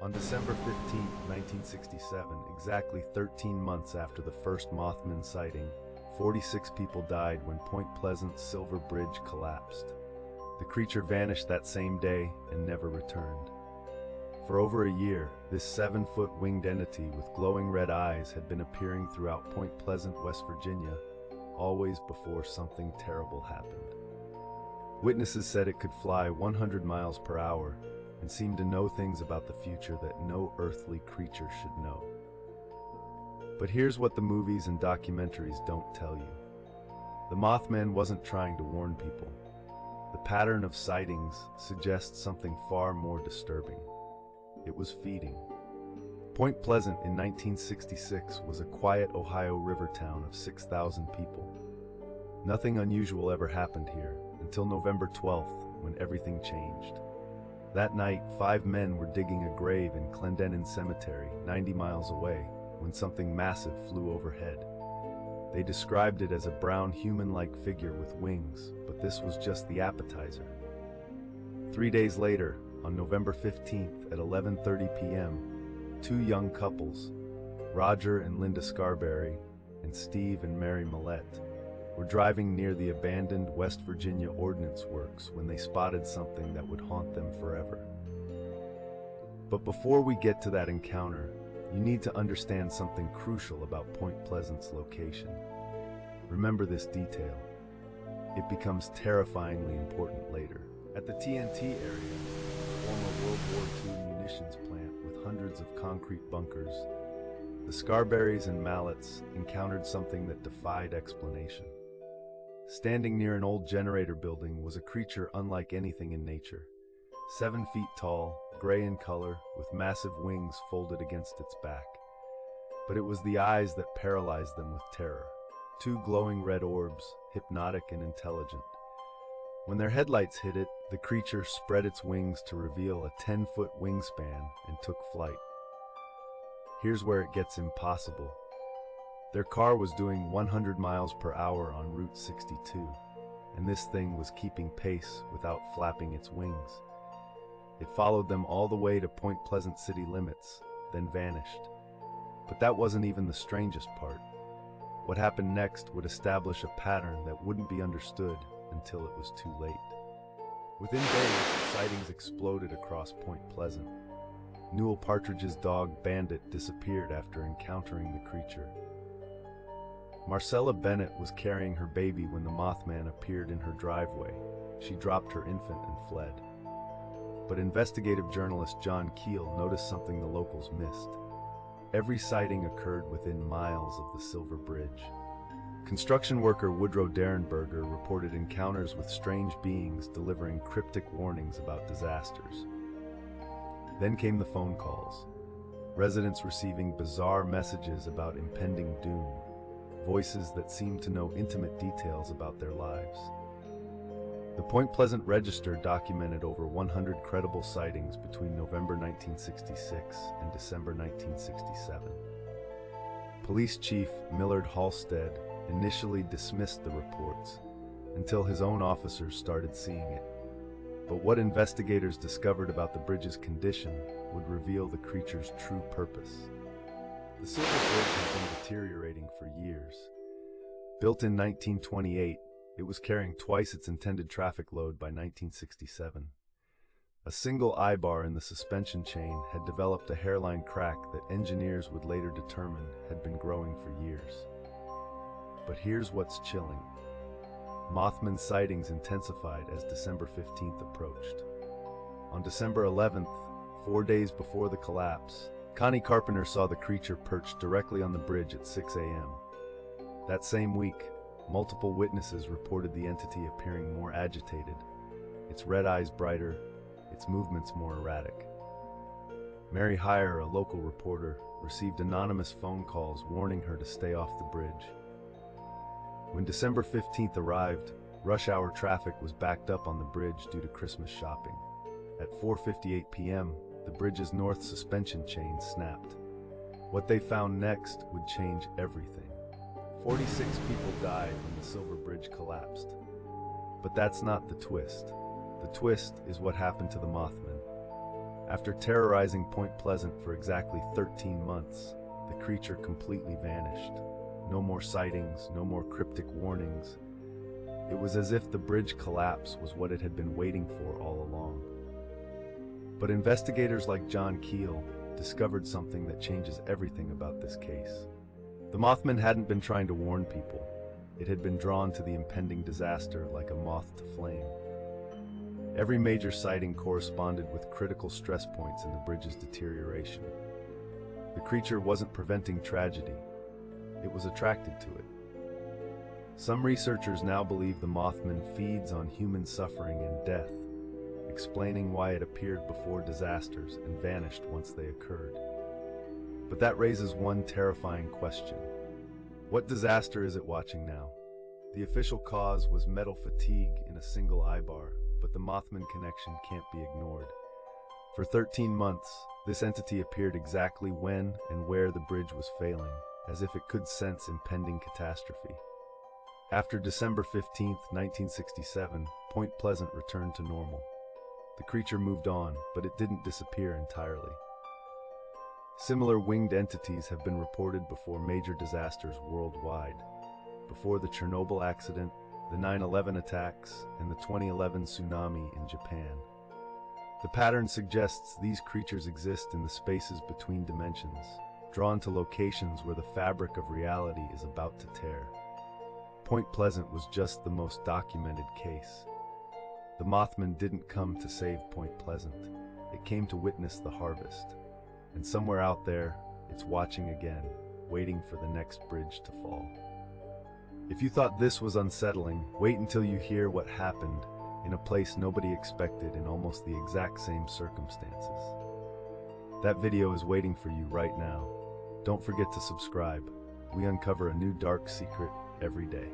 On December 15, 1967, exactly 13 months after the first Mothman sighting, 46 people died when Point Pleasant's Silver Bridge collapsed. The creature vanished that same day and never returned. For over a year, this 7-foot winged entity with glowing red eyes had been appearing throughout Point Pleasant, West Virginia, always before something terrible happened. Witnesses said it could fly 100 miles per hour and seemed to know things about the future that no earthly creature should know. But here's what the movies and documentaries don't tell you. The Mothman wasn't trying to warn people. The pattern of sightings suggests something far more disturbing. It was feeding. Point Pleasant in 1966 was a quiet Ohio river town of 6,000 people. Nothing unusual ever happened here until November 12th, when everything changed. That night, 5 men were digging a grave in Clendenin Cemetery, 90 miles away, when something massive flew overhead. They described it as a brown human-like figure with wings, but this was just the appetizer. 3 days later, on November 15th at 11:30 p.m., 2 young couples, Roger and Linda Scarberry and Steve and Mary Millette, were driving near the abandoned West Virginia Ordnance Works when they spotted something that would haunt them forever. But before we get to that encounter, you need to understand something crucial about Point Pleasant's location. Remember this detail. It becomes terrifyingly important later. At the TNT area, a former World War II munitions plant with hundreds of concrete bunkers, the Scarberries and Mallets encountered something that defied explanation. Standing near an old generator building was a creature unlike anything in nature. 7 feet tall, gray in color, with massive wings folded against its back. But it was the eyes that paralyzed them with terror. 2 glowing red orbs, hypnotic and intelligent. When their headlights hit it, the creature spread its wings to reveal a 10-foot wingspan and took flight. Here's where it gets impossible. Their car was doing 100 miles per hour on Route 62, and this thing was keeping pace without flapping its wings. It followed them all the way to Point Pleasant city limits, then vanished. But that wasn't even the strangest part. What happened next would establish a pattern that wouldn't be understood until it was too late. Within days, sightings exploded across Point Pleasant. Newell Partridge's dog Bandit disappeared after encountering the creature. Marcella Bennett was carrying her baby when the Mothman appeared in her driveway. She dropped her infant and fled. But investigative journalist John Keel noticed something the locals missed. Every sighting occurred within miles of the Silver Bridge. Construction worker Woodrow Derenberger reported encounters with strange beings delivering cryptic warnings about disasters. Then came the phone calls. Residents receiving bizarre messages about impending doom. Voices that seemed to know intimate details about their lives. The Point Pleasant Register documented over 100 credible sightings between November 1966 and December 1967. Police Chief Millard Halstead initially dismissed the reports until his own officers started seeing it. But what investigators discovered about the bridge's condition would reveal the creature's true purpose. The Silver Bridge had been deteriorating for years. Built in 1928, it was carrying twice its intended traffic load by 1967. A single eye-bar in the suspension chain had developed a hairline crack that engineers would later determine had been growing for years. But here's what's chilling. Mothman sightings intensified as December 15th approached. On December 11th, 4 days before the collapse, Connie Carpenter saw the creature perched directly on the bridge at 6 a.m. That same week, multiple witnesses reported the entity appearing more agitated, its red eyes brighter, its movements more erratic. Mary Heyer, a local reporter, received anonymous phone calls warning her to stay off the bridge. When December 15th arrived, rush hour traffic was backed up on the bridge due to Christmas shopping. At 4:58 p.m., the bridge's north suspension chain snapped. What they found next would change everything. 46 people died when the Silver Bridge collapsed. But that's not the twist. The twist is what happened to the Mothman. After terrorizing Point Pleasant for exactly 13 months, the creature completely vanished. No more sightings, no more cryptic warnings. It was as if the bridge collapse was what it had been waiting for all along. But investigators like John Keel discovered something that changes everything about this case. The Mothman hadn't been trying to warn people. It had been drawn to the impending disaster like a moth to flame. Every major sighting corresponded with critical stress points in the bridge's deterioration. The creature wasn't preventing tragedy. It was attracted to it. Some researchers now believe the Mothman feeds on human suffering and death, explaining why it appeared before disasters and vanished once they occurred. But that raises one terrifying question. What disaster is it watching now? The official cause was metal fatigue in a single eyebar, but the Mothman connection can't be ignored. For 13 months, this entity appeared exactly when and where the bridge was failing, as if it could sense impending catastrophe. After December 15, 1967, Point Pleasant returned to normal. The creature moved on, but it didn't disappear entirely. Similar winged entities have been reported before major disasters worldwide. Before the Chernobyl accident, the 9/11 attacks, and the 2011 tsunami in Japan. The pattern suggests these creatures exist in the spaces between dimensions, drawn to locations where the fabric of reality is about to tear. Point Pleasant was just the most documented case. The Mothman didn't come to save Point Pleasant. It came to witness the harvest. And somewhere out there, it's watching again, waiting for the next bridge to fall. If you thought this was unsettling, wait until you hear what happened in a place nobody expected in almost the exact same circumstances. That video is waiting for you right now. Don't forget to subscribe. We uncover a new dark secret every day.